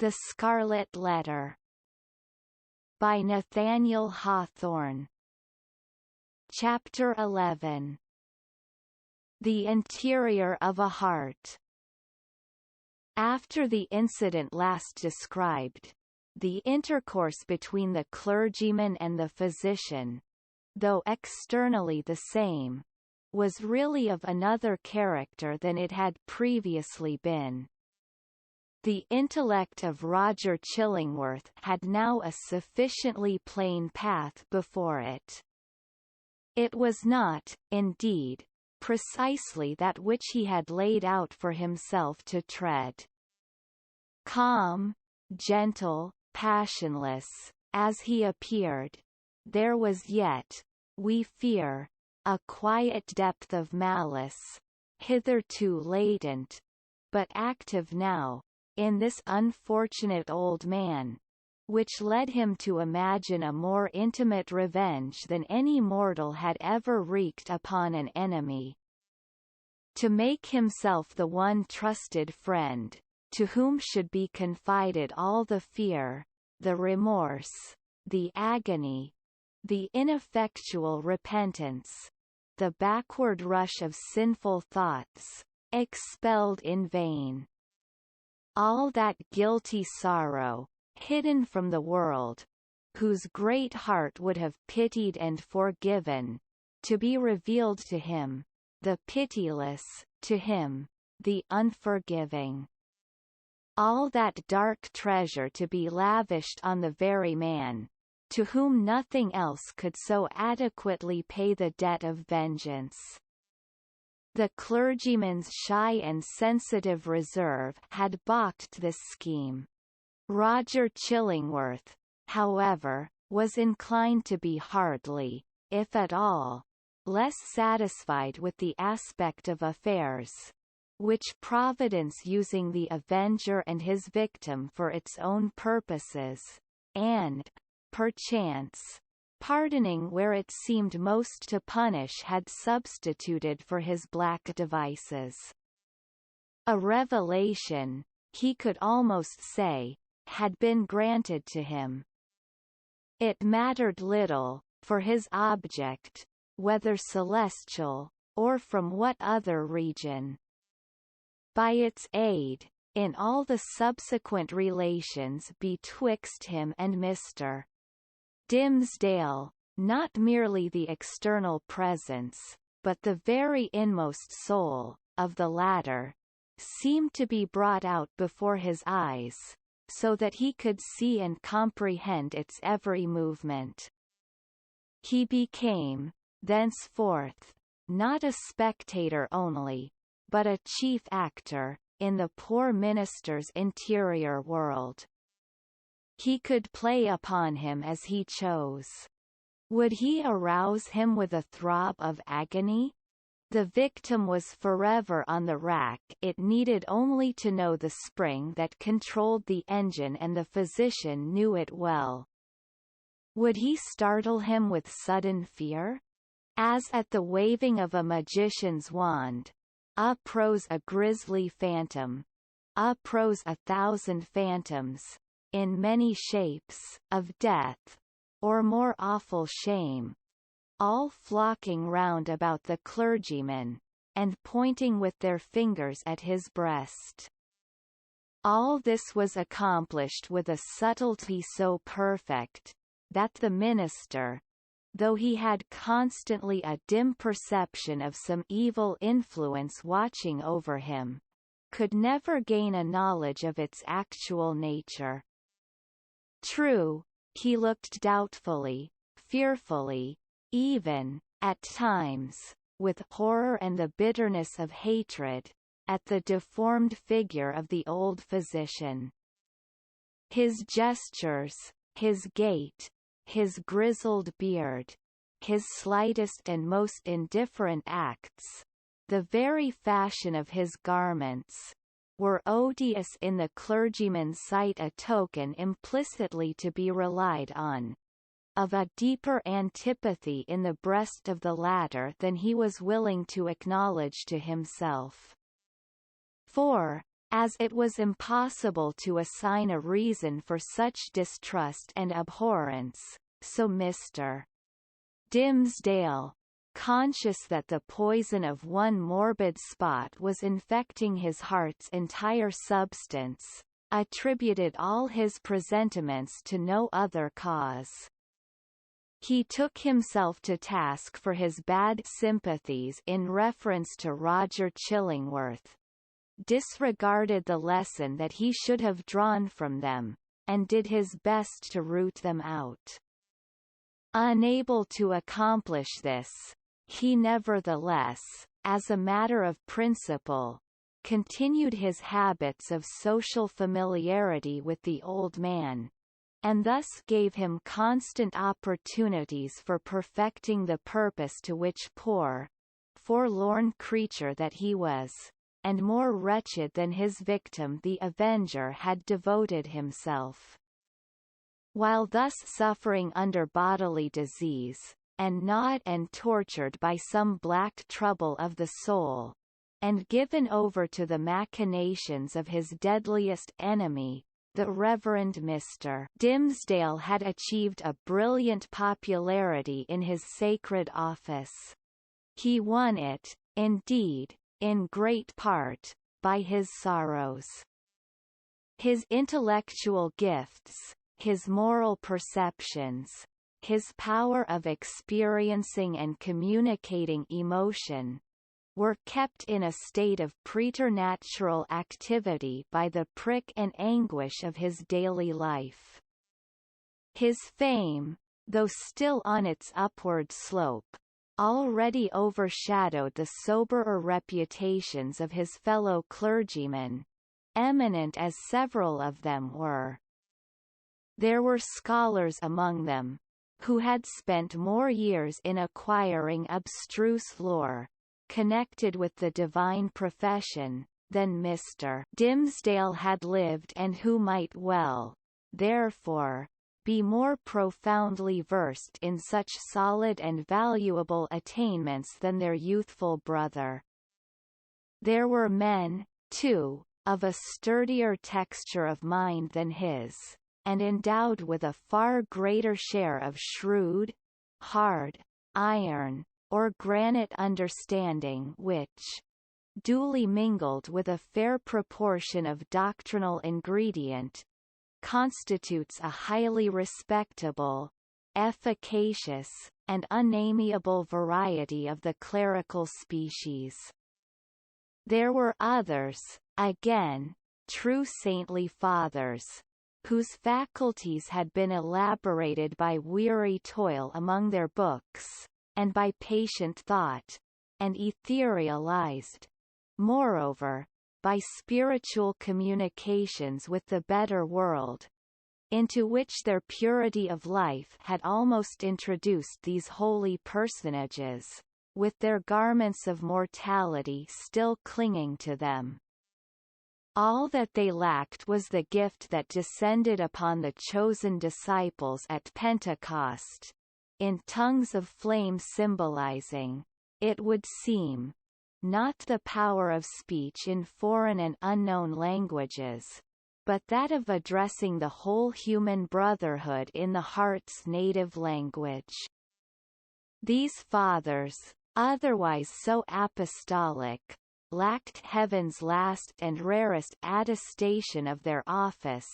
The Scarlet Letter by Nathaniel Hawthorne. Chapter 11. The Interior of a Heart. After the incident last described, the intercourse between the clergyman and the physician, though externally the same, was really of another character than it had previously been. The intellect of Roger Chillingworth had now a sufficiently plain path before it. It was not, indeed, precisely that which he had laid out for himself to tread. Calm, gentle, passionless, as he appeared, there was yet, we fear, a quiet depth of malice, hitherto latent, but active now, in this unfortunate old man, which led him to imagine a more intimate revenge than any mortal had ever wreaked upon an enemy. To make himself the one trusted friend, to whom should be confided all the fear, the remorse, the agony, the ineffectual repentance, the backward rush of sinful thoughts, expelled in vain. All that guilty sorrow, hidden from the world, whose great heart would have pitied and forgiven, to be revealed to him, the pitiless, to him, the unforgiving. All that dark treasure to be lavished on the very man, to whom nothing else could so adequately pay the debt of vengeance. The clergyman's shy and sensitive reserve had balked this scheme. Roger Chillingworth, however, was inclined to be hardly, if at all, less satisfied with the aspect of affairs, which Providence using the avenger and his victim for its own purposes, and, perchance, pardoning where it seemed most to punish, had substituted for his black devices. A revelation, he could almost say, had been granted to him. It mattered little, for his object, whether celestial, or from what other region. By its aid, in all the subsequent relations betwixt him and Mr. Dimmesdale, not merely the external presence, but the very inmost soul, of the latter, seemed to be brought out before his eyes, so that he could see and comprehend its every movement. He became, thenceforth, not a spectator only, but a chief actor, in the poor minister's interior world. He could play upon him as he chose. Would he arouse him with a throb of agony? The victim was forever on the rack, it needed only to know the spring that controlled the engine, and the physician knew it well. Would he startle him with sudden fear? As at the waving of a magician's wand, uprose a grisly phantom, uprose 1,000 phantoms, in many shapes, of death, or more awful shame, all flocking round about the clergyman, and pointing with their fingers at his breast. All this was accomplished with a subtlety so perfect, that the minister, though he had constantly a dim perception of some evil influence watching over him, could never gain a knowledge of its actual nature. True, he looked doubtfully, fearfully, even, at times, with horror and the bitterness of hatred, at the deformed figure of the old physician. His gestures, his gait, his grizzled beard, his slightest and most indifferent acts, the very fashion of his garments, were odious in the clergyman's sight, a token implicitly to be relied on, of a deeper antipathy in the breast of the latter than he was willing to acknowledge to himself. For, as it was impossible to assign a reason for such distrust and abhorrence, so Mr. Dimmesdale, conscious that the poison of one morbid spot was infecting his heart's entire substance, attributed all his presentiments to no other cause. He took himself to task for his bad sympathies in reference to Roger Chillingworth, disregarded the lesson that he should have drawn from them, and did his best to root them out. Unable to accomplish this, he nevertheless, as a matter of principle, continued his habits of social familiarity with the old man, and thus gave him constant opportunities for perfecting the purpose to which poor, forlorn creature that he was, and more wretched than his victim the avenger had devoted himself. While thus suffering under bodily disease, and gnawed and tortured by some black trouble of the soul, and given over to the machinations of his deadliest enemy, the Reverend Mr. Dimmesdale had achieved a brilliant popularity in his sacred office. He won it, indeed, in great part, by his sorrows. His intellectual gifts, his moral perceptions, his power of experiencing and communicating emotion, were kept in a state of preternatural activity by the prick and anguish of his daily life. His fame, though still on its upward slope, already overshadowed the soberer reputations of his fellow clergymen, eminent as several of them were. There were scholars among them, who had spent more years in acquiring abstruse lore, connected with the divine profession, than Mr. Dimmesdale had lived, and who might well, therefore, be more profoundly versed in such solid and valuable attainments than their youthful brother. There were men, too, of a sturdier texture of mind than his, and endowed with a far greater share of shrewd, hard, iron, or granite understanding which, duly mingled with a fair proportion of doctrinal ingredient, constitutes a highly respectable, efficacious, and unamiable variety of the clerical species. There were others, again, true saintly fathers, whose faculties had been elaborated by weary toil among their books, and by patient thought, and etherealized, moreover, by spiritual communications with the better world, into which their purity of life had almost introduced these holy personages, with their garments of mortality still clinging to them. All that they lacked was the gift that descended upon the chosen disciples at Pentecost, in tongues of flame symbolizing, it would seem, not the power of speech in foreign and unknown languages, but that of addressing the whole human brotherhood in the heart's native language. These fathers, otherwise so apostolic, lacked heaven's last and rarest attestation of their office,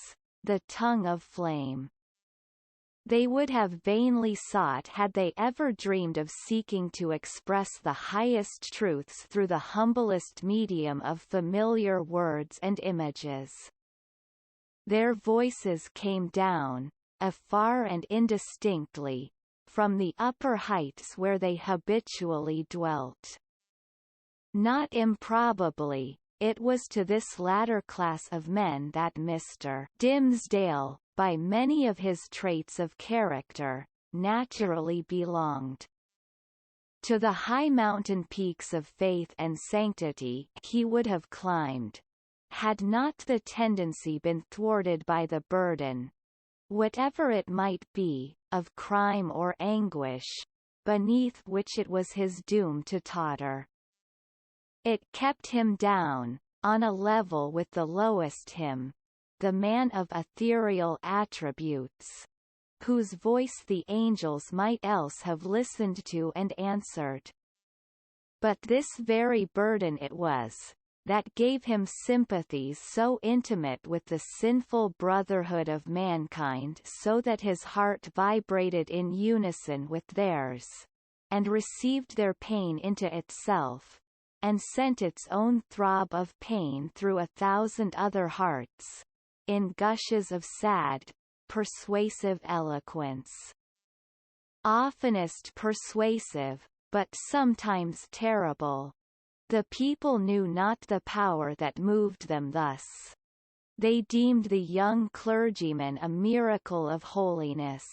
the tongue of flame. They would have vainly sought had they ever dreamed of seeking to express the highest truths through the humblest medium of familiar words and images. Their voices came down, afar and indistinctly, from the upper heights where they habitually dwelt. Not improbably, it was to this latter class of men that Mr. Dimmesdale, by many of his traits of character, naturally belonged. To the high mountain peaks of faith and sanctity he would have climbed, had not the tendency been thwarted by the burden, whatever it might be, of crime or anguish, beneath which it was his doom to totter. It kept him down, on a level with the lowest him, the man of ethereal attributes, whose voice the angels might else have listened to and answered. But this very burden it was, that gave him sympathies so intimate with the sinful brotherhood of mankind so that his heart vibrated in unison with theirs, and received their pain into itself, and sent its own throb of pain through 1,000 other hearts, in gushes of sad, persuasive eloquence. Oftenest persuasive, but sometimes terrible. The people knew not the power that moved them thus. They deemed the young clergyman a miracle of holiness.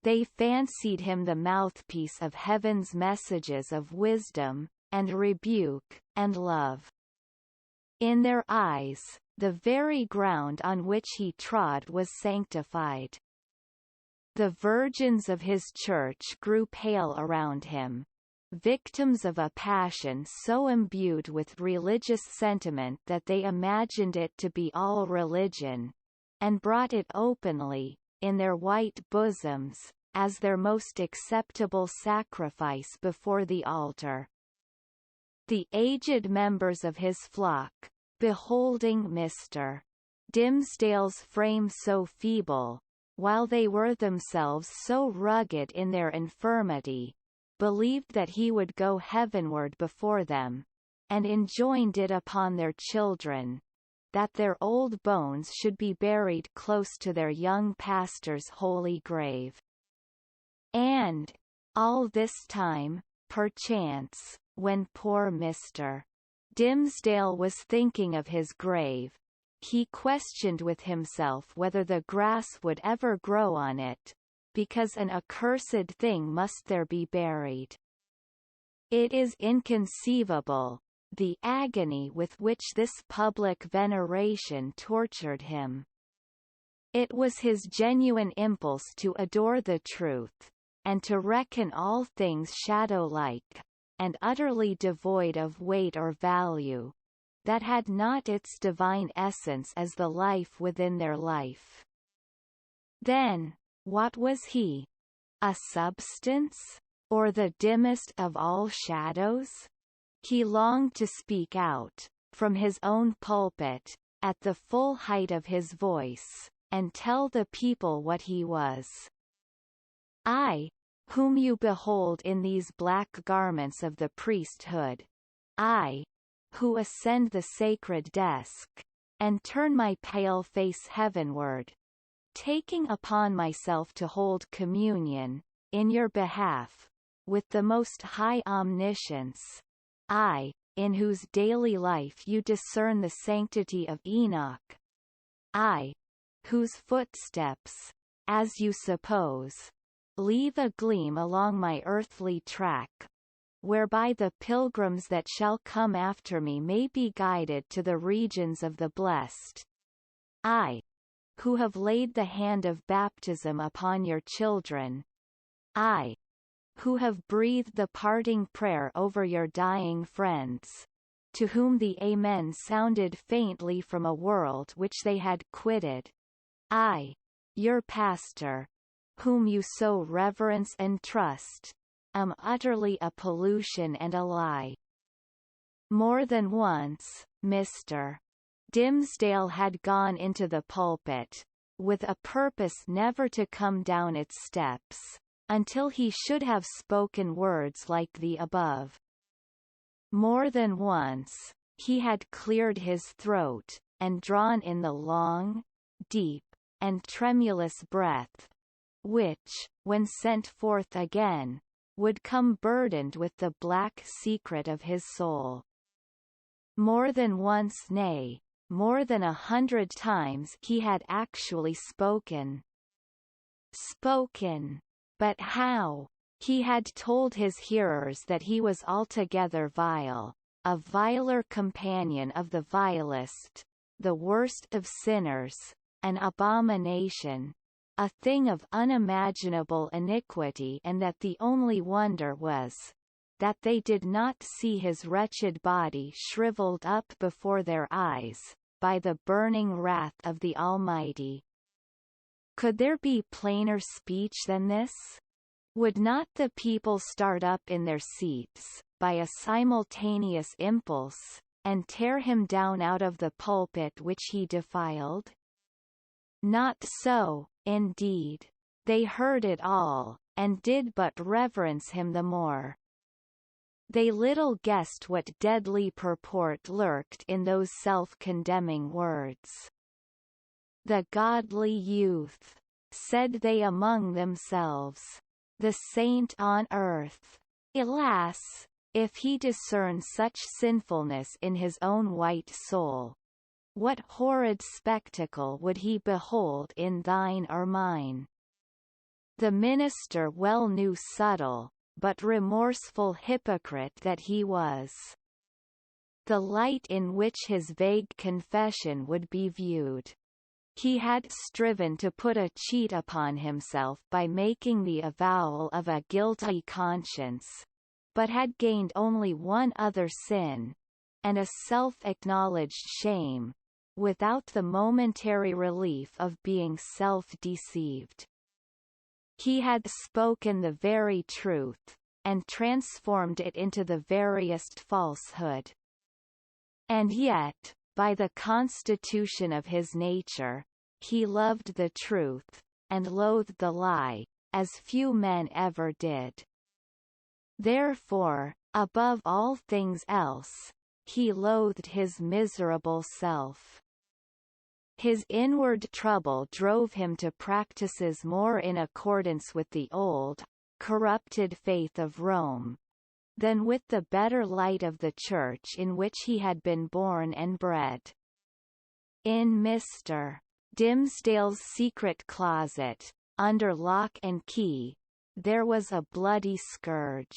They fancied him the mouthpiece of heaven's messages of wisdom, and rebuke, and love. In their eyes, the very ground on which he trod was sanctified. The virgins of his church grew pale around him, victims of a passion so imbued with religious sentiment that they imagined it to be all religion, and brought it openly, in their white bosoms, as their most acceptable sacrifice before the altar. The aged members of his flock, beholding Mr. Dimsdale's frame so feeble, while they were themselves so rugged in their infirmity, believed that he would go heavenward before them, and enjoined it upon their children, that their old bones should be buried close to their young pastor's holy grave. And, all this time, perchance, when poor Mr. Dimsdale was thinking of his grave, he questioned with himself whether the grass would ever grow on it, because an accursed thing must there be buried. It is inconceivable, the agony with which this public veneration tortured him. It was his genuine impulse to adore the truth, and to reckon all things shadow-like, and utterly devoid of weight or value, that had not its divine essence as the life within their life. Then, what was he? A substance? Or the dimmest of all shadows? He longed to speak out, from his own pulpit, at the full height of his voice, and tell the people what he was. I, whom you behold in these black garments of the priesthood, I, who ascend the sacred desk, and turn my pale face heavenward, taking upon myself to hold communion, in your behalf, with the Most High Omniscience, I, in whose daily life you discern the sanctity of Enoch, I, whose footsteps, as you suppose, leave a gleam along my earthly track, whereby the pilgrims that shall come after me may be guided to the regions of the blessed. I, who have laid the hand of baptism upon your children, I, who have breathed the parting prayer over your dying friends, to whom the Amen sounded faintly from a world which they had quitted, I, your pastor, whom you so reverence and trust, am utterly a pollution and a lie. More than once, Mr. Dimsdale had gone into the pulpit, with a purpose never to come down its steps, until he should have spoken words like the above. More than once, he had cleared his throat, and drawn in the long, deep, and tremulous breath, which, when sent forth again, would come burdened with the black secret of his soul. More than once, nay, more than 100 times he had actually spoken. Spoken. But how? He had told his hearers that he was altogether vile, a viler companion of the vilest, the worst of sinners, an abomination, a thing of unimaginable iniquity, and that the only wonder was, that they did not see his wretched body shriveled up before their eyes, by the burning wrath of the Almighty. Could there be plainer speech than this? Would not the people start up in their seats, by a simultaneous impulse, and tear him down out of the pulpit which he defiled? Not so, indeed. They heard it all, and did but reverence him the more. They little guessed what deadly purport lurked in those self-condemning words. The godly youth, said they among themselves, the saint on earth. Alas, if he discern such sinfulness in his own white soul, what horrid spectacle would he behold in thine or mine? The minister well knew subtle, but remorseful hypocrite that he was. The light in which his vague confession would be viewed. He had striven to put a cheat upon himself by making the avowal of a guilty conscience, but had gained only one other sin, and a self-acknowledged shame, without the momentary relief of being self-deceived. He had spoken the very truth, and transformed it into the veriest falsehood. And yet, by the constitution of his nature, he loved the truth, and loathed the lie, as few men ever did. Therefore, above all things else, he loathed his miserable self. His inward trouble drove him to practices more in accordance with the old, corrupted faith of Rome, than with the better light of the Church in which he had been born and bred. In Mr. Dimsdale's secret closet, under lock and key, there was a bloody scourge.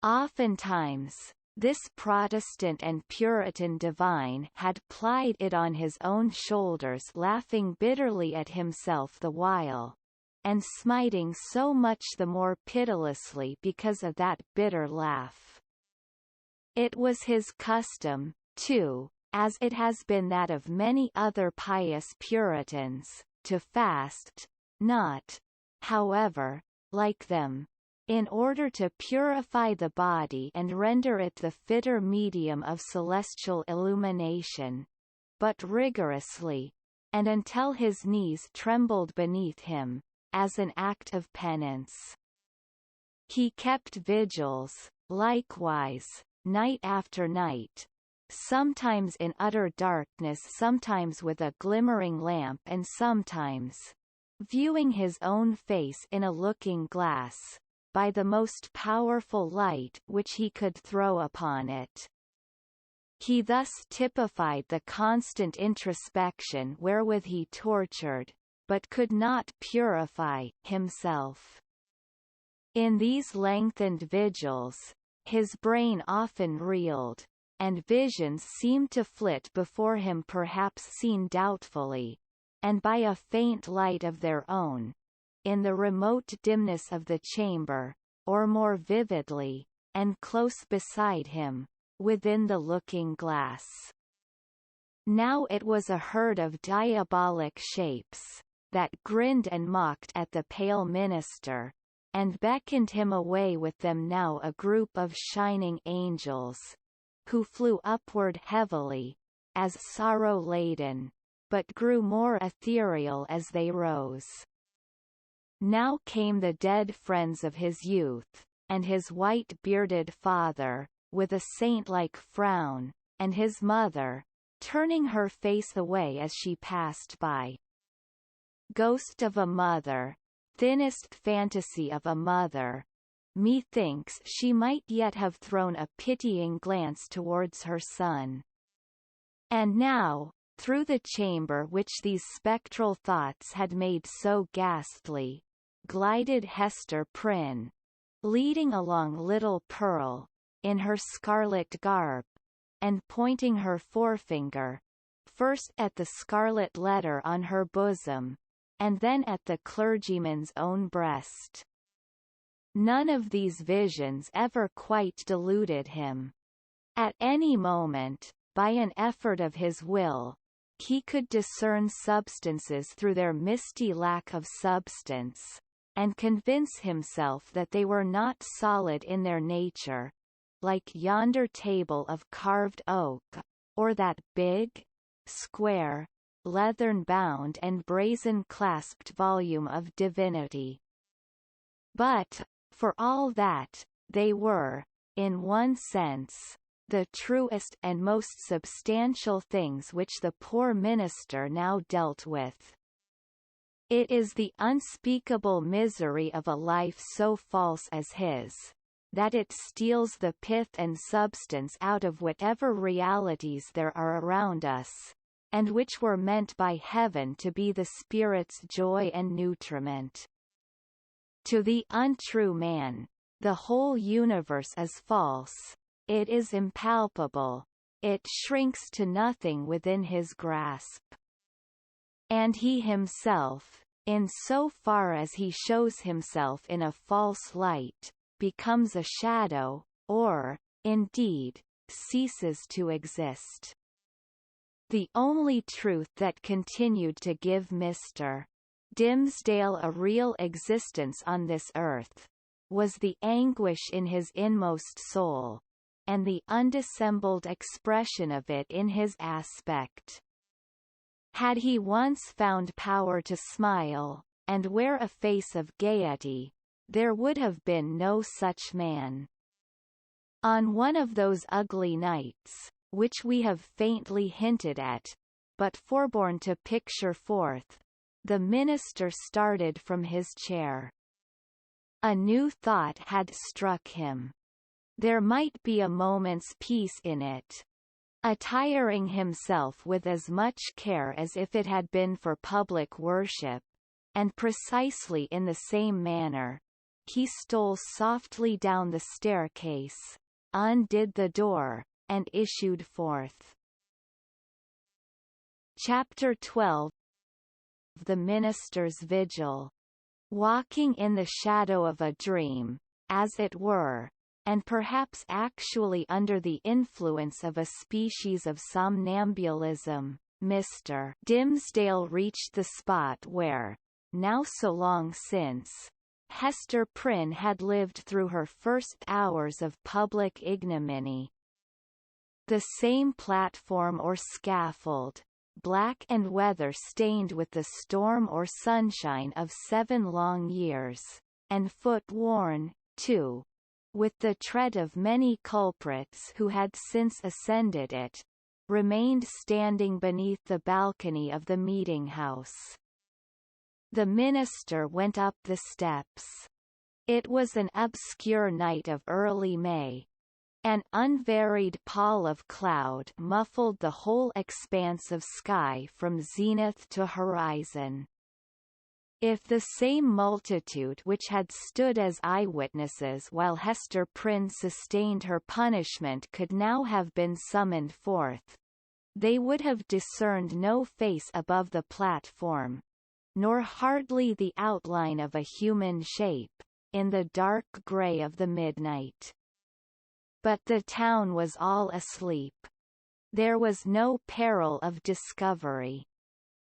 Oftentimes, this Protestant and Puritan divine had plied it on his own shoulders, laughing bitterly at himself the while, and smiting so much the more pitilessly because of that bitter laugh. It was his custom, too, as it has been that of many other pious Puritans, to fast, not, however, like them, in order to purify the body and render it the fitter medium of celestial illumination, but rigorously, and until his knees trembled beneath him, as an act of penance. He kept vigils, likewise, night after night, sometimes in utter darkness, sometimes with a glimmering lamp, and sometimes, viewing his own face in a looking-glass, by the most powerful light which he could throw upon it. He thus typified the constant introspection wherewith he tortured, but could not purify, himself. In these lengthened vigils, his brain often reeled, and visions seemed to flit before him, perhaps seen doubtfully, and by a faint light of their own, in the remote dimness of the chamber, or more vividly, and close beside him, within the looking-glass. Now it was a herd of diabolic shapes, that grinned and mocked at the pale minister, and beckoned him away with them, now a group of shining angels, who flew upward heavily, as sorrow-laden, but grew more ethereal as they rose. Now came the dead friends of his youth, and his white-bearded father, with a saint-like frown, and his mother, turning her face away as she passed by. Ghost of a mother, thinnest fantasy of a mother, methinks she might yet have thrown a pitying glance towards her son. And now, through the chamber which these spectral thoughts had made so ghastly, glided Hester Prynne, leading along little Pearl, in her scarlet garb, and pointing her forefinger, first at the scarlet letter on her bosom, and then at the clergyman's own breast. None of these visions ever quite deluded him. At any moment, by an effort of his will, he could discern substances through their misty lack of substance, and convince himself that they were not solid in their nature, like yonder table of carved oak, or that big, square, leathern-bound and brazen-clasped volume of divinity. But, for all that, they were, in one sense, the truest and most substantial things which the poor minister now dealt with. It is the unspeakable misery of a life so false as his, that it steals the pith and substance out of whatever realities there are around us, and which were meant by heaven to be the spirit's joy and nutriment. To the untrue man, the whole universe is false, it is impalpable, it shrinks to nothing within his grasp. And he himself, in so far as he shows himself in a false light, becomes a shadow, or, indeed, ceases to exist. The only truth that continued to give Mr. Dimmesdale a real existence on this earth, was the anguish in his inmost soul, and the undissembled expression of it in his aspect. Had he once found power to smile, and wear a face of gaiety, there would have been no such man. On one of those ugly nights, which we have faintly hinted at, but forborne to picture forth, the minister started from his chair. A new thought had struck him. There might be a moment's peace in it. Attiring himself with as much care as if it had been for public worship, and precisely in the same manner, he stole softly down the staircase, undid the door, and issued forth. Chapter 12. The Minister's Vigil. Walking in the shadow of a dream, as it were, and perhaps actually under the influence of a species of somnambulism, Mr. Dimmesdale reached the spot where, now so long since, Hester Prynne had lived through her first hours of public ignominy. The same platform or scaffold, black and weather-stained with the storm or sunshine of 7 long years, and foot-worn, too, with the tread of many culprits who had since ascended it, remained standing beneath the balcony of the meeting-house. The minister went up the steps. It was an obscure night of early May. An unvaried pall of cloud muffled the whole expanse of sky from zenith to horizon. If the same multitude which had stood as eyewitnesses while Hester Prynne sustained her punishment could now have been summoned forth, they would have discerned no face above the platform, nor hardly the outline of a human shape, in the dark grey of the midnight. But the town was all asleep. There was no peril of discovery.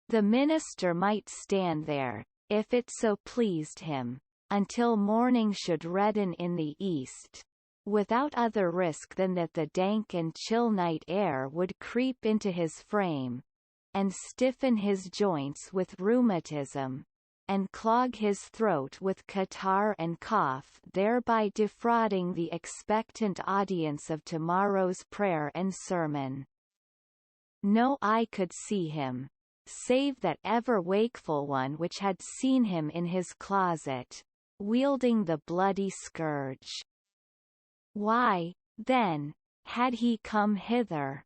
The minister might stand there, if it so pleased him, until morning should redden in the east, without other risk than that the dank and chill night air would creep into his frame, and stiffen his joints with rheumatism, and clog his throat with catarrh and cough, thereby defrauding the expectant audience of tomorrow's prayer and sermon. No eye could see him, save that ever-wakeful one which had seen him in his closet, wielding the bloody scourge. Why, then, had he come hither?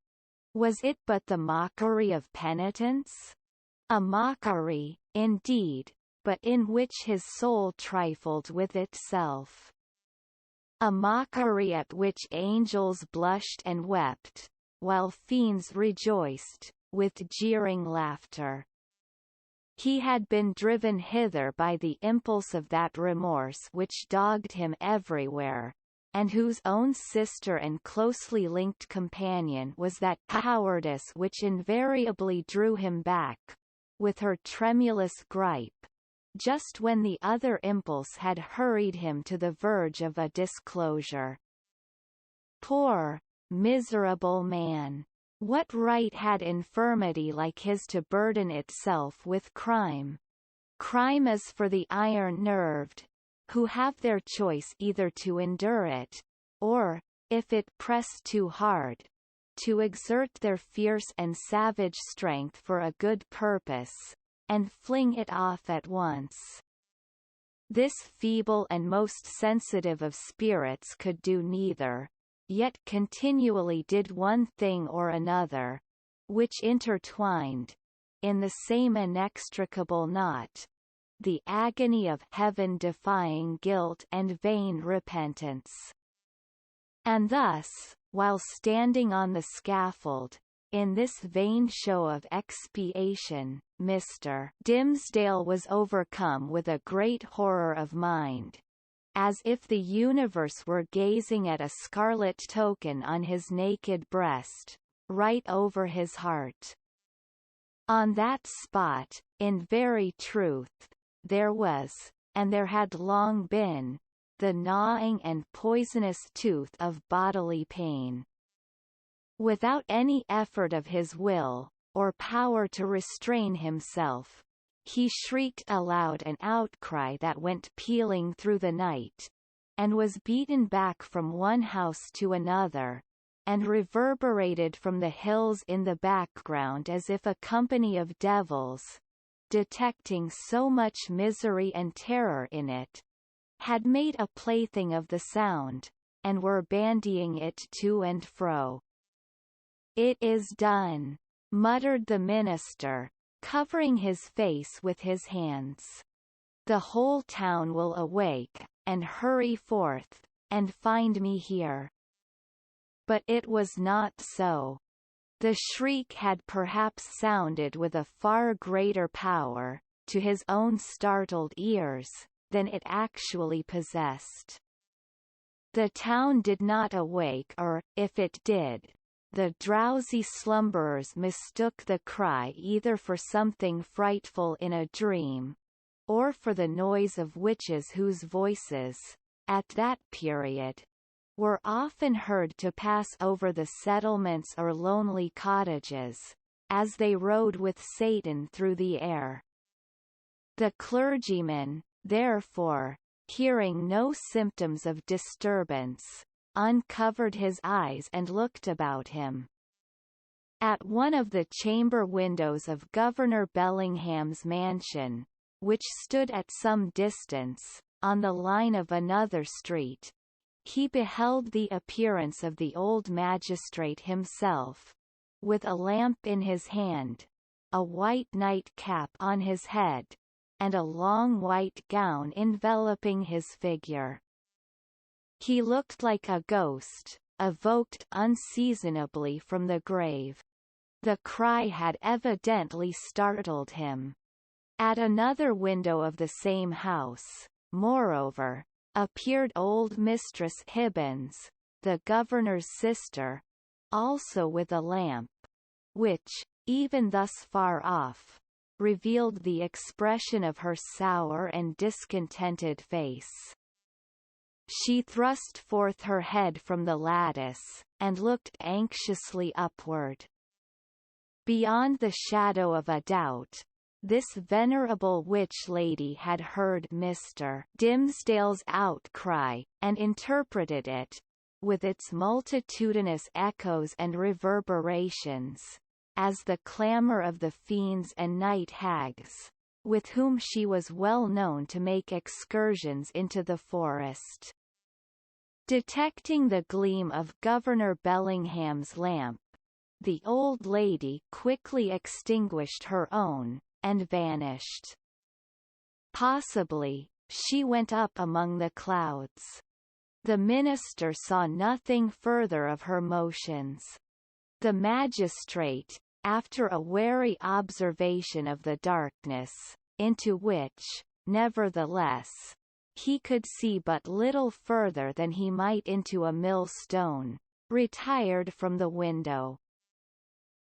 Was it but the mockery of penitence? A mockery, indeed, but in which his soul trifled with itself. A mockery at which angels blushed and wept, while fiends rejoiced, with jeering laughter. He had been driven hither by the impulse of that remorse which dogged him everywhere, and whose own sister and closely linked companion was that cowardice which invariably drew him back, with her tremulous gripe, just when the other impulse had hurried him to the verge of a disclosure. Poor, miserable man! What right had infirmity like his to burden itself with crime? Crime is for the iron-nerved, who have their choice either to endure it, or, if it press too hard, to exert their fierce and savage strength for a good purpose, and fling it off at once. This feeble and most sensitive of spirits could do neither, yet continually did one thing or another, which intertwined, in the same inextricable knot, the agony of heaven-defying guilt and vain repentance. And thus, while standing on the scaffold, in this vain show of expiation, Mr. Dimmesdale was overcome with a great horror of mind, as if the universe were gazing at a scarlet token on his naked breast, right over his heart. On that spot, in very truth, there was, and there had long been, the gnawing and poisonous tooth of bodily pain. Without any effort of his will, or power to restrain himself, he shrieked aloud an outcry that went pealing through the night, and was beaten back from one house to another, and reverberated from the hills in the background as if a company of devils, detecting so much misery and terror in it, had made a plaything of the sound, and were bandying it to and fro. "It is done," muttered the minister, covering his face with his hands. "The whole town will awake, and hurry forth, and find me here." But it was not so. The shriek had perhaps sounded with a far greater power, to his own startled ears, than it actually possessed. The town did not awake, or, if it did, the drowsy slumberers mistook the cry either for something frightful in a dream, or for the noise of witches whose voices, at that period, were often heard to pass over the settlements or lonely cottages, as they rode with Satan through the air. The clergyman, therefore, hearing no symptoms of disturbance, uncovered his eyes and looked about him. At one of the chamber windows of Governor Bellingham's mansion, which stood at some distance, on the line of another street, he beheld the appearance of the old magistrate himself, with a lamp in his hand, a white night-cap on his head, and a long white gown enveloping his figure. He looked like a ghost, evoked unseasonably from the grave. The cry had evidently startled him. At another window of the same house, moreover, appeared old Mistress Hibbins, the governor's sister, also with a lamp, which, even thus far off, revealed the expression of her sour and discontented face. She thrust forth her head from the lattice, and looked anxiously upward. Beyond the shadow of a doubt, this venerable witch lady had heard Mr. Dimmesdale's outcry, and interpreted it, with its multitudinous echoes and reverberations, as the clamour of the fiends and night hags, with whom she was well known to make excursions into the forest. Detecting the gleam of Governor Bellingham's lamp, the old lady quickly extinguished her own, and vanished. Possibly, she went up among the clouds. The minister saw nothing further of her motions. The magistrate, after a wary observation of the darkness, into which, nevertheless, he could see but little further than he might into a millstone, retired from the window.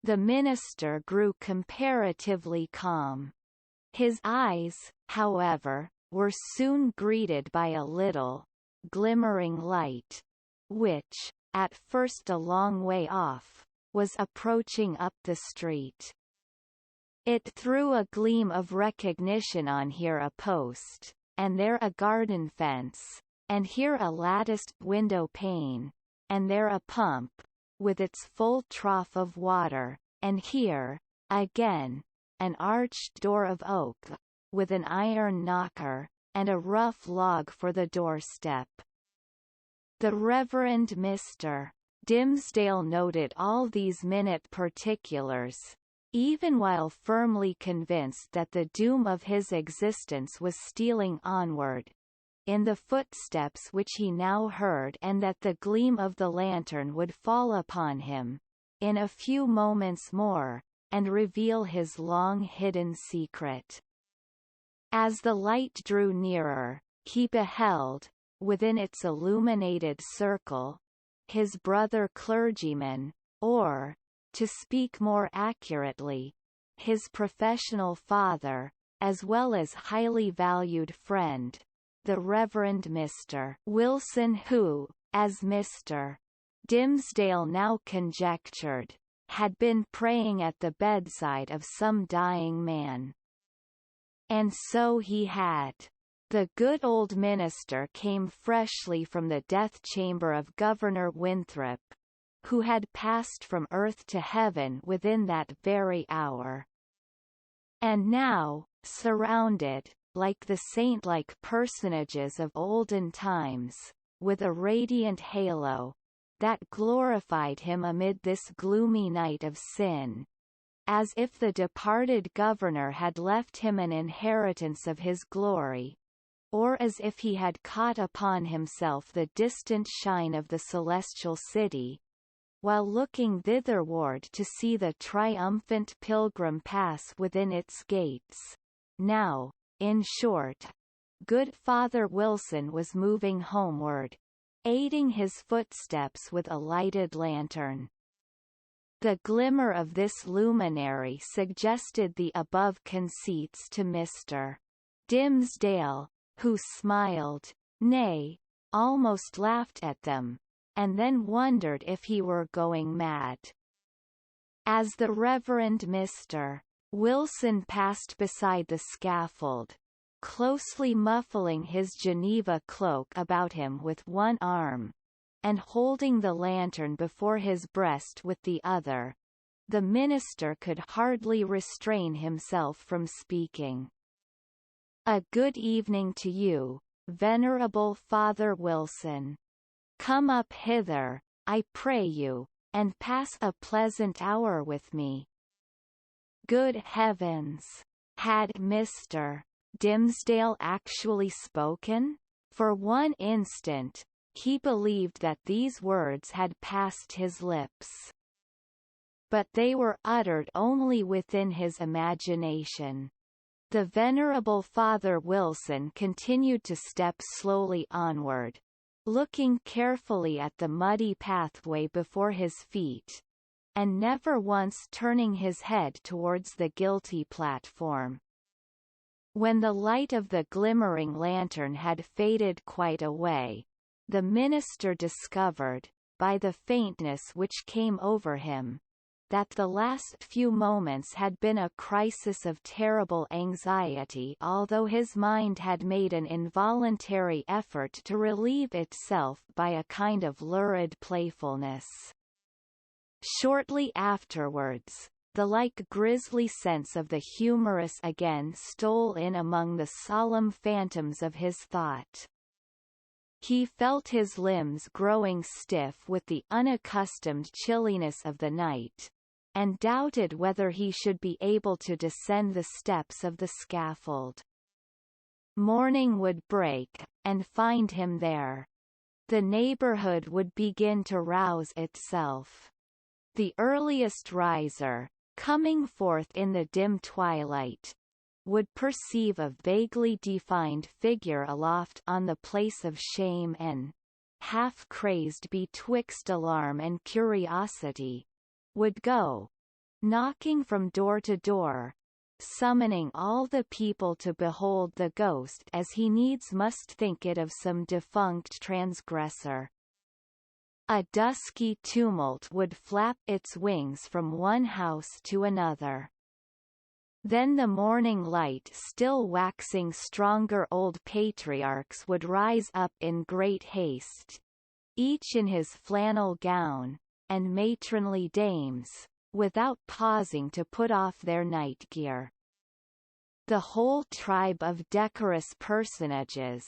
The minister grew comparatively calm. His eyes, however, were soon greeted by a little, glimmering light, which, at first a long way off, was approaching up the street. It threw a gleam of recognition on here a post, and there a garden fence, and here a latticed window pane, and there a pump, with its full trough of water, and here, again, an arched door of oak, with an iron knocker, and a rough log for the doorstep. The Reverend Mr. Dimmesdale noted all these minute particulars, even while firmly convinced that the doom of his existence was stealing onward, in the footsteps which he now heard, and that the gleam of the lantern would fall upon him, in a few moments more, and reveal his long-hidden secret. As the light drew nearer, he beheld, within its illuminated circle, his brother clergyman, or, to speak more accurately, his professional father, as well as highly valued friend, the Reverend Mr. Wilson, who, as Mr. Dimmesdale now conjectured, had been praying at the bedside of some dying man. And so he had. The good old minister came freshly from the death chamber of Governor Winthrop, who had passed from earth to heaven within that very hour. And now, surrounded, like the saint-like personages of olden times, with a radiant halo, that glorified him amid this gloomy night of sin, as if the departed governor had left him an inheritance of his glory, or as if he had caught upon himself the distant shine of the celestial city, while looking thitherward to see the triumphant pilgrim pass within its gates. Now, in short, good Father Wilson was moving homeward, aiding his footsteps with a lighted lantern. The glimmer of this luminary suggested the above conceits to Mr. Dimmesdale, who smiled, nay, almost laughed at them, and then wondered if he were going mad. As the Reverend Mr. Wilson passed beside the scaffold, closely muffling his Geneva cloak about him with one arm, and holding the lantern before his breast with the other, the minister could hardly restrain himself from speaking. "A good evening to you, venerable Father Wilson. Come up hither, I pray you, and pass a pleasant hour with me." Good heavens! Had Mr. Dimmesdale actually spoken? For one instant, he believed that these words had passed his lips. But they were uttered only within his imagination. The venerable Father Wilson continued to step slowly onward, looking carefully at the muddy pathway before his feet, and never once turning his head towards the guilty platform. When the light of the glimmering lantern had faded quite away, the minister discovered, by the faintness which came over him, that the last few moments had been a crisis of terrible anxiety, although his mind had made an involuntary effort to relieve itself by a kind of lurid playfulness. Shortly afterwards, the grisly sense of the humorous again stole in among the solemn phantoms of his thought. He felt his limbs growing stiff with the unaccustomed chilliness of the night, and doubted whether he should be able to descend the steps of the scaffold. Morning would break, and find him there. The neighborhood would begin to rouse itself. The earliest riser, coming forth in the dim twilight, would perceive a vaguely defined figure aloft on the place of shame and, half-crazed betwixt alarm and curiosity, would go, knocking from door to door, summoning all the people to behold the ghost as he needs must think it of some defunct transgressor. A dusky tumult would flap its wings from one house to another. Then the morning light still waxing stronger, old patriarchs would rise up in great haste, each in his flannel gown, and matronly dames, without pausing to put off their night gear. The whole tribe of decorous personages,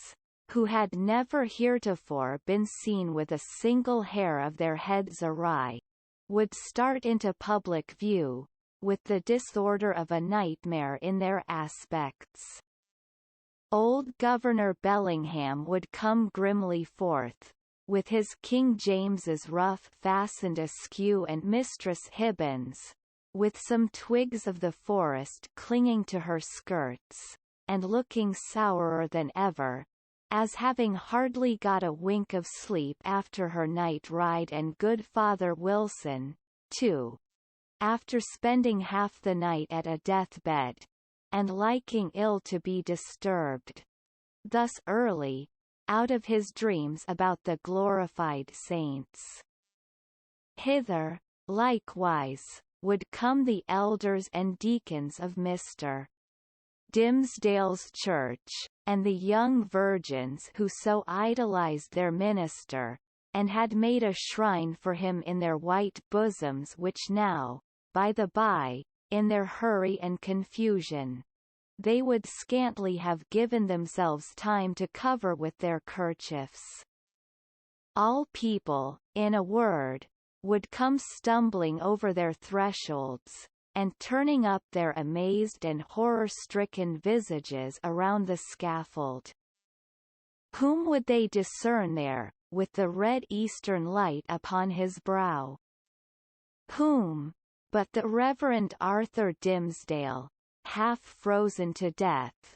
who had never heretofore been seen with a single hair of their heads awry, would start into public view, with the disorder of a nightmare in their aspects. Old Governor Bellingham would come grimly forth, with his King James's ruff fastened askew, and Mistress Hibbins, with some twigs of the forest clinging to her skirts, and looking sourer than ever, as having hardly got a wink of sleep after her night ride, and good Father Wilson, too, after spending half the night at a death-bed, and liking ill to be disturbed, thus early, out of his dreams about the glorified saints. Hither, likewise, would come the elders and deacons of Mr. Dimsdale's church, and the young virgins who so idolized their minister, and had made a shrine for him in their white bosoms, which now, by the by, in their hurry and confusion, they would scantly have given themselves time to cover with their kerchiefs. All people, in a word, would come stumbling over their thresholds, and turning up their amazed and horror-stricken visages around the scaffold. Whom would they discern there, with the red eastern light upon his brow? Whom, but the Reverend Arthur Dimsdale, half frozen to death,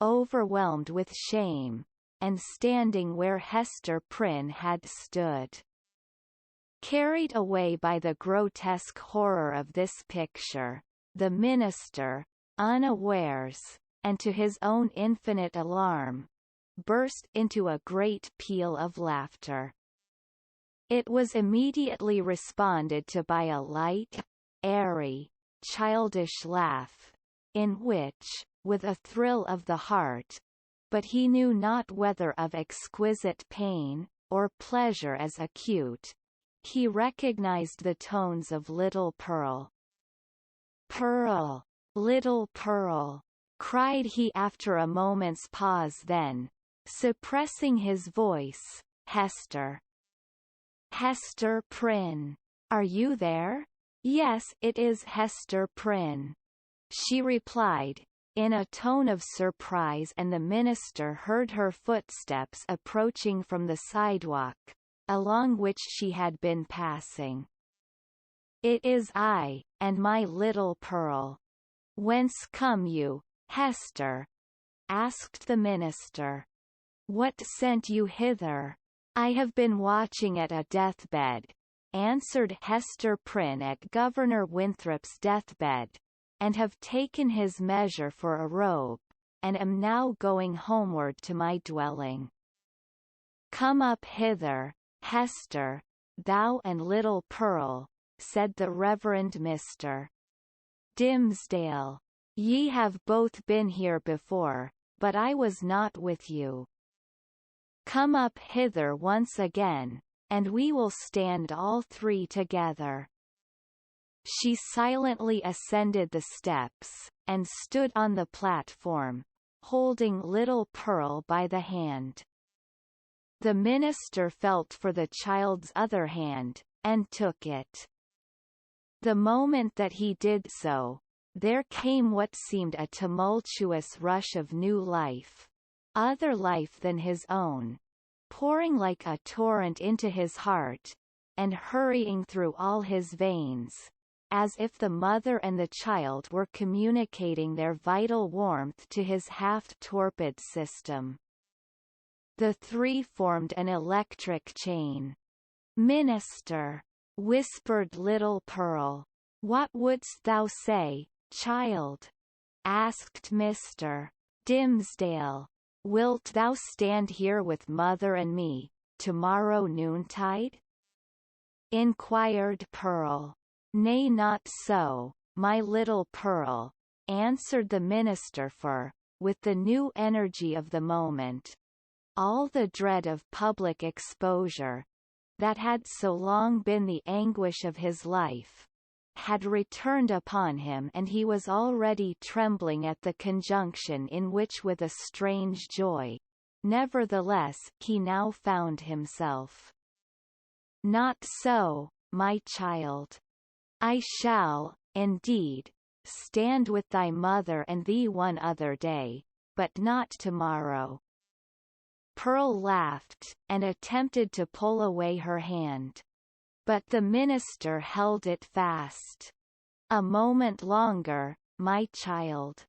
overwhelmed with shame, and standing where Hester Prynne had stood. Carried away by the grotesque horror of this picture, the minister, unawares, and to his own infinite alarm, burst into a great peal of laughter. It was immediately responded to by a light, airy, childish laugh, in which, with a thrill of the heart, but he knew not whether of exquisite pain, or pleasure as acute, he recognized the tones of little Pearl. "Pearl! Little Pearl!" cried he after a moment's pause, then, suppressing his voice, "Hester! Hester Prynne! Are you there?" "Yes, it is Hester Prynne," she replied, in a tone of surprise, and the minister heard her footsteps approaching from the sidewalk, along which she had been passing. "It is I, and my little Pearl. Whence come you, Hester?" asked the minister. "What sent you hither?" "I have been watching at a deathbed," answered Hester Prynne, "at Governor Winthrop's deathbed, and have taken his measure for a robe, and am now going homeward to my dwelling." "Come up hither, Hester, thou and little Pearl," said the Reverend Mr. Dimsdale. "Ye have both been here before, but I was not with you. Come up hither once again, and we will stand all three together." She silently ascended the steps, and stood on the platform, holding little Pearl by the hand. The minister felt for the child's other hand, and took it. The moment that he did so, there came what seemed a tumultuous rush of new life, other life than his own, pouring like a torrent into his heart, and hurrying through all his veins, as if the mother and the child were communicating their vital warmth to his half-torpid system. The three formed an electric chain. "Minister," whispered little Pearl. "What wouldst thou say, child?" asked Mr. Dimmesdale. "Wilt thou stand here with mother and me, tomorrow noontide?" inquired Pearl. "Nay, not so, my little Pearl," answered the minister, for, with the new energy of the moment, all the dread of public exposure, that had so long been the anguish of his life, had returned upon him, and he was already trembling at the conjunction in which, with a strange joy, nevertheless, he now found himself. "Not so, my child. I shall, indeed, stand with thy mother and thee one other day, but not tomorrow." Pearl laughed, and attempted to pull away her hand. But the minister held it fast. "A moment longer, my child,"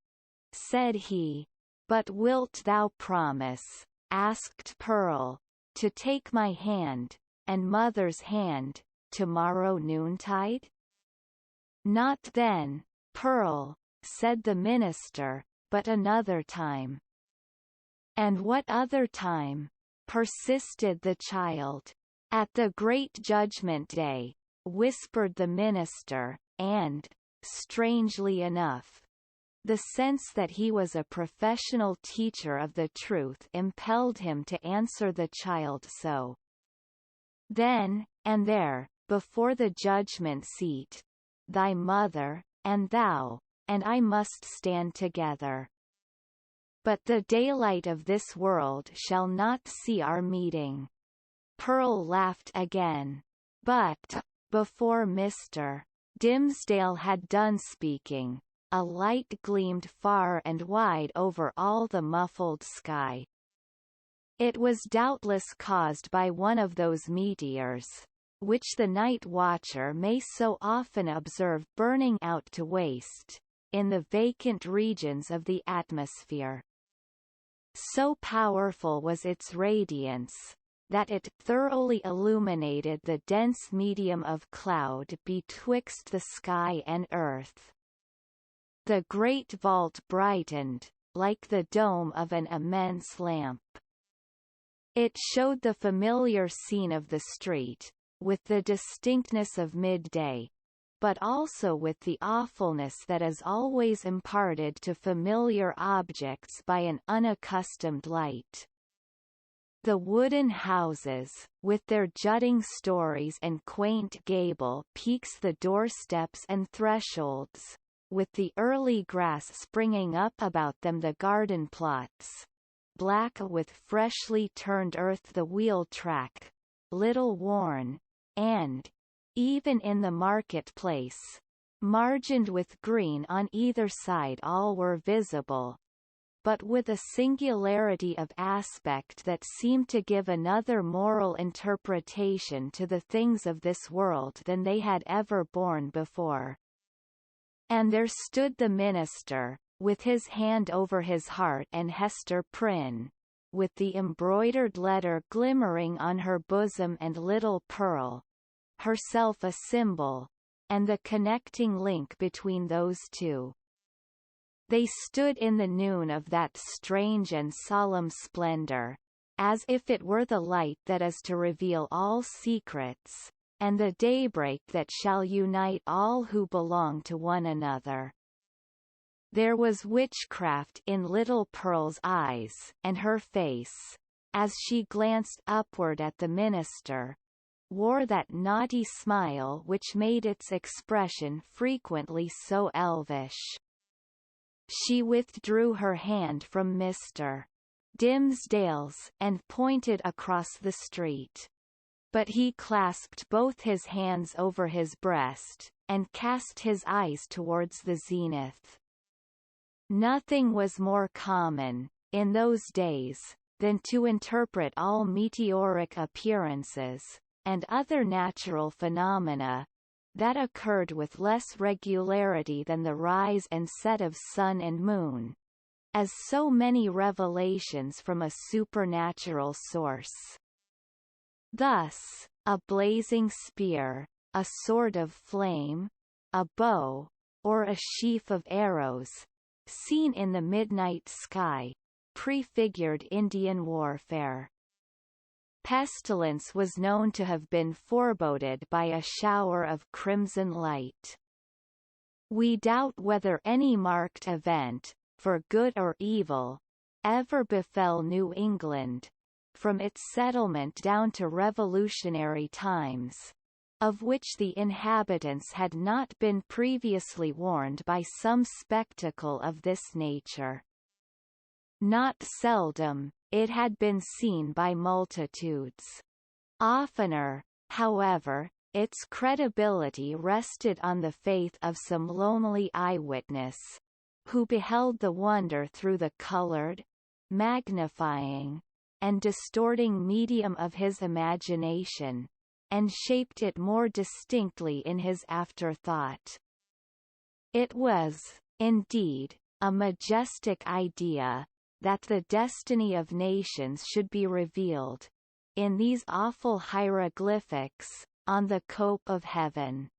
said he. "But wilt thou promise," asked Pearl, "to take my hand, and mother's hand, tomorrow noontide?" "Not then, Pearl," said the minister, "but another time." "And what other time?" persisted the child. "At the great judgment day," whispered the minister, and, strangely enough, the sense that he was a professional teacher of the truth impelled him to answer the child so. "Then, and there, before the judgment seat, thy mother, and thou, and I must stand together. But the daylight of this world shall not see our meeting." Pearl laughed again. But, before Mr. Dimmesdale had done speaking, a light gleamed far and wide over all the muffled sky. It was doubtless caused by one of those meteors, which the night watcher may so often observe burning out to waste, in the vacant regions of the atmosphere. So powerful was its radiance, that it thoroughly illuminated the dense medium of cloud betwixt the sky and earth. The great vault brightened, like the dome of an immense lamp. It showed the familiar scene of the street, with the distinctness of midday, but also with the awfulness that is always imparted to familiar objects by an unaccustomed light. The wooden houses, with their jutting stories and quaint gable peaks, the doorsteps and thresholds, with the early grass springing up about them, the garden plots, black with freshly turned earth, the wheel track, little worn, and, even in the market-place, margined with green on either side, all were visible, but with a singularity of aspect that seemed to give another moral interpretation to the things of this world than they had ever borne before. And there stood the minister, with his hand over his heart, and Hester Prynne, with the embroidered letter glimmering on her bosom, and little Pearl, herself a symbol, and the connecting link between those two. They stood in the noon of that strange and solemn splendor, as if it were the light that is to reveal all secrets, and the daybreak that shall unite all who belong to one another. There was witchcraft in little Pearl's eyes, and her face, as she glanced upward at the minister, wore that naughty smile which made its expression frequently so elvish. She withdrew her hand from Mr. Dimmesdale's and pointed across the street. But he clasped both his hands over his breast, and cast his eyes towards the zenith. Nothing was more common, in those days, than to interpret all meteoric appearances, and other natural phenomena, that occurred with less regularity than the rise and set of sun and moon, as so many revelations from a supernatural source. Thus, a blazing spear, a sword of flame, a bow, or a sheaf of arrows, seen in the midnight sky, prefigured Indian warfare. Pestilence was known to have been foreboded by a shower of crimson light. We doubt whether any marked event, for good or evil, ever befell New England, from its settlement down to Revolutionary times, of which the inhabitants had not been previously warned by some spectacle of this nature. Not seldom, it had been seen by multitudes. Oftener, however, its credibility rested on the faith of some lonely eyewitness, who beheld the wonder through the colored, magnifying, and distorting medium of his imagination, and shaped it more distinctly in his afterthought. It was, indeed, a majestic idea, that the destiny of nations should be revealed, in these awful hieroglyphics, on the cope of heaven.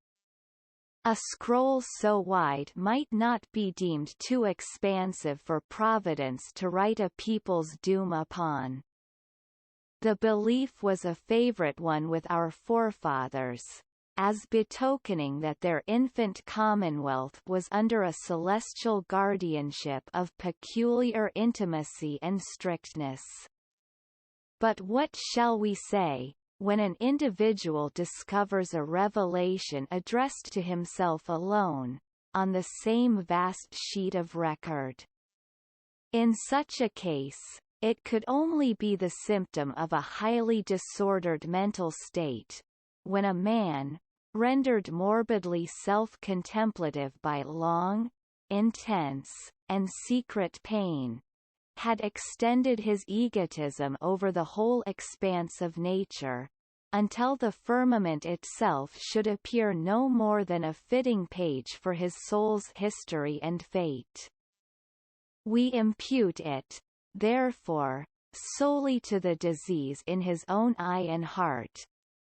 A scroll so wide might not be deemed too expansive for Providence to write a people's doom upon. The belief was a favorite one with our forefathers, as betokening that their infant commonwealth was under a celestial guardianship of peculiar intimacy and strictness. But what shall we say, when an individual discovers a revelation addressed to himself alone, on the same vast sheet of record? In such a case, it could only be the symptom of a highly disordered mental state, when a man, rendered morbidly self-contemplative by long, intense, and secret pain, had extended his egotism over the whole expanse of nature, until the firmament itself should appear no more than a fitting page for his soul's history and fate. We impute it, therefore, solely to the disease in his own eye and heart,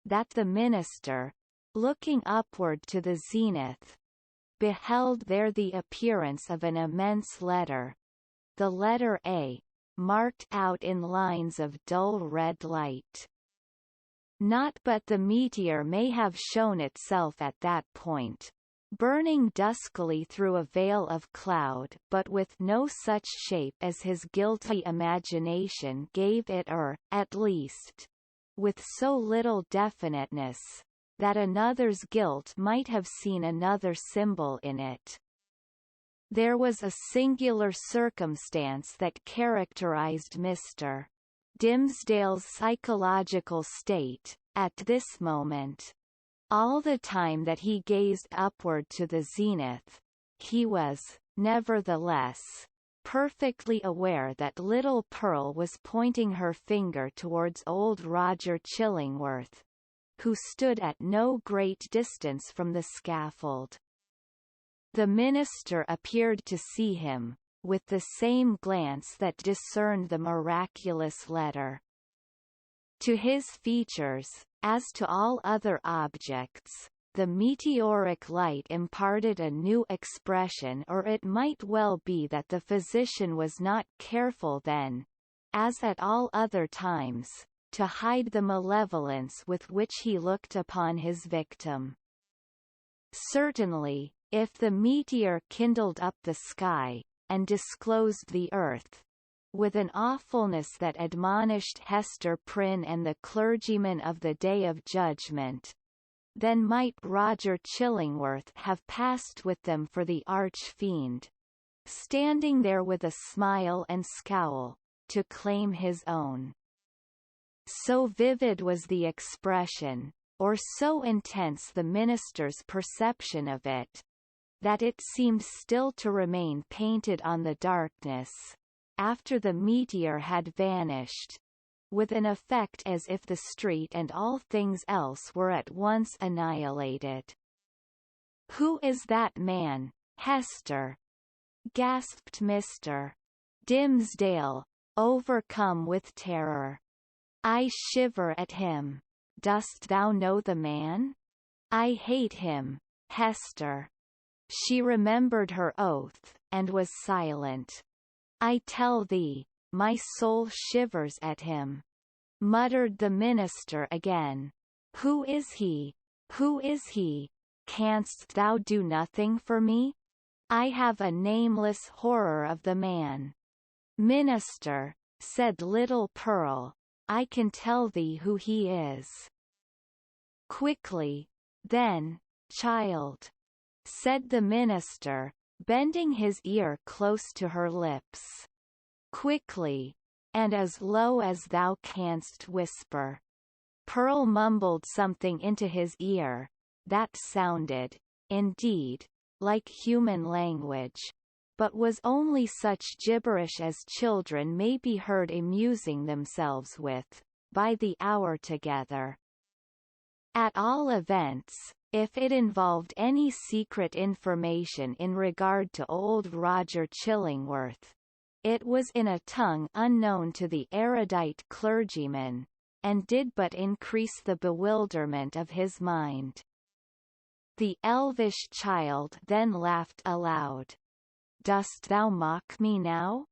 that the minister, looking upward to the zenith, beheld there the appearance of an immense letter, the letter A, marked out in lines of dull red light. Not but the meteor may have shown itself at that point, burning duskily through a veil of cloud, but with no such shape as his guilty imagination gave it, or, at least, with so little definiteness, that another's guilt might have seen another symbol in it. There was a singular circumstance that characterized Mr. Dimsdale's psychological state, at this moment. All the time that he gazed upward to the zenith, he was, nevertheless, perfectly aware that little Pearl was pointing her finger towards old Roger Chillingworth, who stood at no great distance from the scaffold. The minister appeared to see him, with the same glance that discerned the miraculous letter. To his features, as to all other objects, the meteoric light imparted a new expression, or it might well be that the physician was not careful then, as at all other times, to hide the malevolence with which he looked upon his victim. Certainly, if the meteor kindled up the sky, and disclosed the earth, with an awfulness that admonished Hester Prynne and the clergyman of the Day of Judgment, then might Roger Chillingworth have passed with them for the arch-fiend, standing there with a smile and scowl, to claim his own. So vivid was the expression, or so intense the minister's perception of it, that it seemed still to remain painted on the darkness, after the meteor had vanished, with an effect as if the street and all things else were at once annihilated. Who is that man, Hester? Gasped Mr. Dimmesdale, overcome with terror. I shiver at him. Dost thou know the man? I hate him, Hester. She remembered her oath, and was silent. I tell thee, my soul shivers at him. Muttered the minister again. Who is he? Who is he? Canst thou do nothing for me? I have a nameless horror of the man. Minister, said little Pearl, I can tell thee who he is. Quickly, then, child, said the minister, bending his ear close to her lips. Quickly, and as low as thou canst whisper. Pearl mumbled something into his ear, that sounded, indeed, like human language, but was only such gibberish as children may be heard amusing themselves with, by the hour together. At all events, if it involved any secret information in regard to old Roger Chillingworth, it was in a tongue unknown to the erudite clergyman, and did but increase the bewilderment of his mind. The elvish child then laughed aloud. Dost thou mock me now?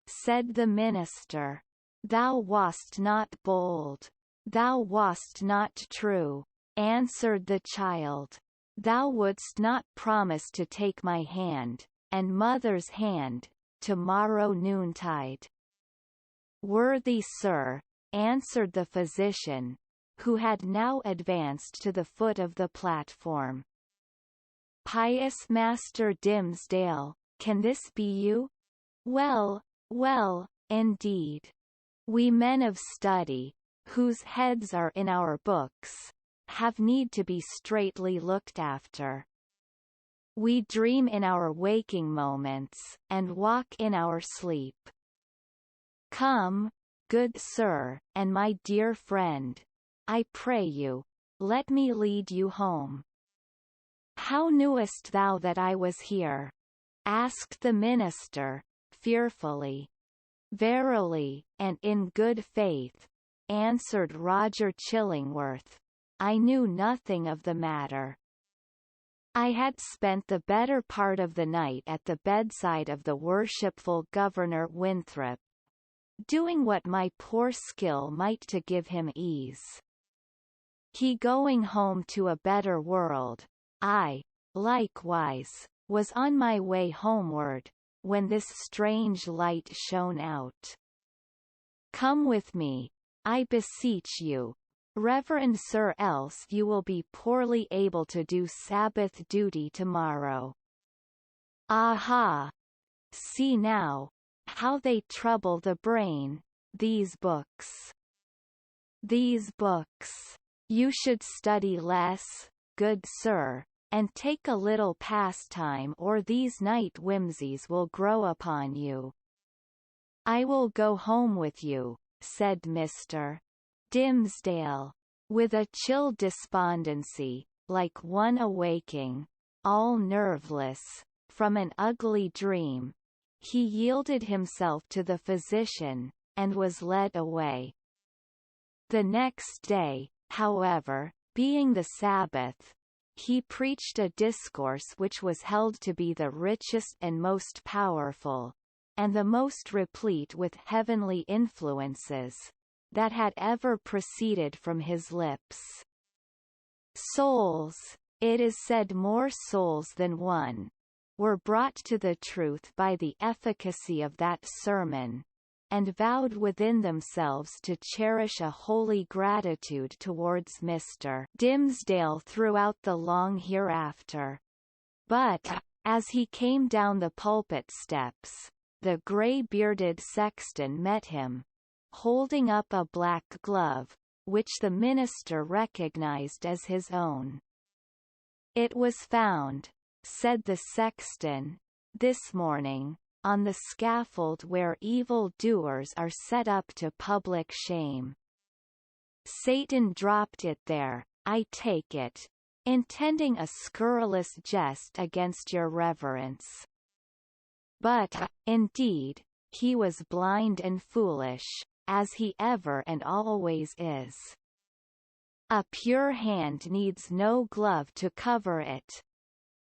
Said the minister. Thou wast not bold. Thou wast not true, answered the child. Thou wouldst not promise to take my hand, and mother's hand, tomorrow noontide. Worthy sir, answered the physician, who had now advanced to the foot of the platform. Pious Master Dimmesdale, can this be you? Well, well, indeed. We men of study, whose heads are in our books, have need to be straitly looked after. We dream in our waking moments, and walk in our sleep. Come, good sir, and my dear friend, I pray you, let me lead you home. How knewest thou that I was here? Asked the minister, fearfully. Verily, and in good faith, answered Roger Chillingworth, I knew nothing of the matter. I had spent the better part of the night at the bedside of the worshipful Governor Winthrop, doing what my poor skill might to give him ease. He going home to a better world, I, likewise, was on my way homeward, when this strange light shone out. Come with me, I beseech you, Reverend Sir, else you will be poorly able to do Sabbath duty tomorrow. Aha! See now, how they trouble the brain, these books. These books. You should study less, good sir, and take a little pastime, or these night whimsies will grow upon you. I will go home with you, said Mr. Dimmesdale, with a chill despondency, like one awaking, all nerveless, from an ugly dream. He yielded himself to the physician, and was led away. The next day, however, being the Sabbath, he preached a discourse which was held to be the richest and most powerful, and the most replete with heavenly influences, that had ever proceeded from his lips. Souls, it is said more souls than one, were brought to the truth by the efficacy of that sermon, and vowed within themselves to cherish a holy gratitude towards Mr. Dimmesdale throughout the long hereafter. But, as he came down the pulpit steps, the grey-bearded sexton met him, holding up a black glove, which the minister recognized as his own. It was found, said the sexton, this morning, on the scaffold where evil-doers are set up to public shame. Satan dropped it there, I take it, intending a scurrilous jest against your reverence. But, indeed, he was blind and foolish, as he ever and always is. A pure hand needs no glove to cover it.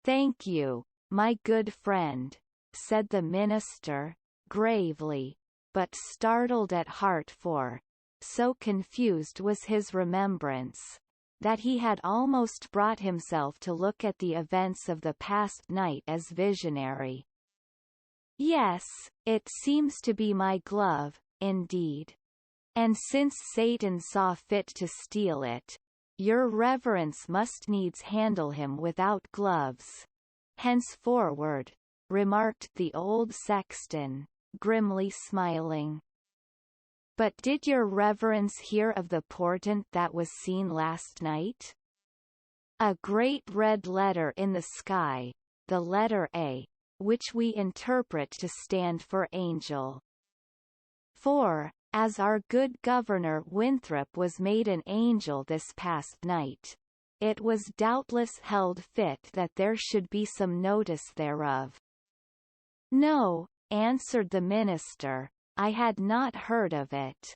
Thank you, my good friend, said the minister, gravely, but startled at heart, for, so confused was his remembrance, that he had almost brought himself to look at the events of the past night as visionary. Yes, it seems to be my glove, indeed. And since Satan saw fit to steal it, your reverence must needs handle him without gloves. Henceforward, remarked the old sexton, grimly smiling. But did your reverence hear of the portent that was seen last night? A great red letter in the sky, the letter A, which we interpret to stand for angel. For, as our good Governor Winthrop was made an angel this past night, it was doubtless held fit that there should be some notice thereof. No, answered the minister, I had not heard of it.